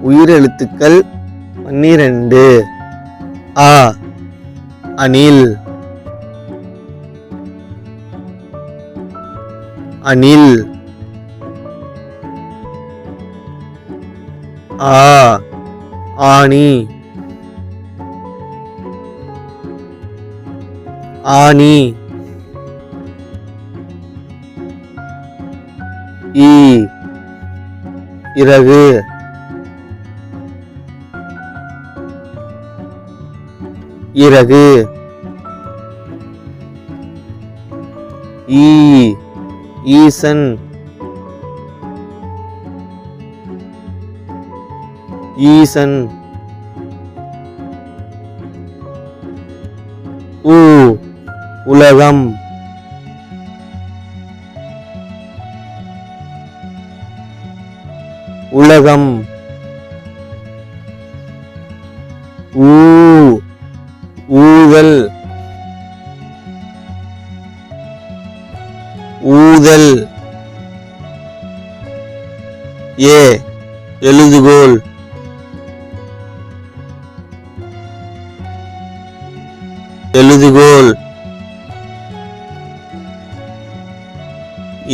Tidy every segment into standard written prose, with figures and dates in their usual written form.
உயிரெழுத்துக்கள் 12. அ அணில் அணில். ஆ ஆணி ஆணி. ஈ இறகு இறகு. ஈ ஈசன் ஈசன். உ உலகம் உலகம். ஊ ஊதல் ஊதல். ஏ எழுதுகோல் எழுதுகோல்.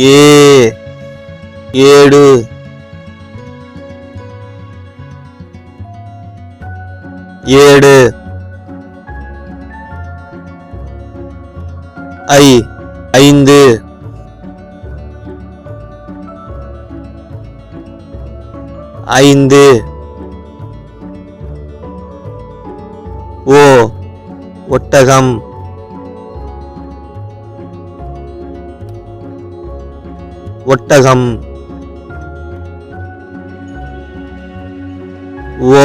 ஏ ஏடு ஏடு. ஐ ஐந்து ஐந்து. ஓ ஒட்டகம் ஒட்டகம். ஓ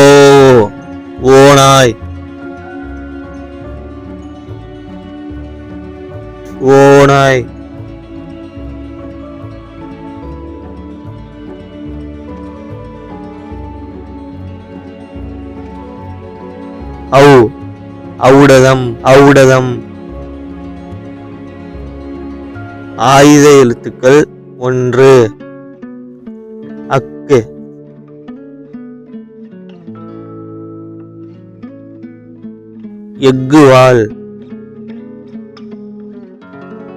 ஓநாய் ஓநாய். ஔ ஔடதம் ஔடதம். ஆயுத எழுத்துக்கள் 1. அக்கு எஃகுவால்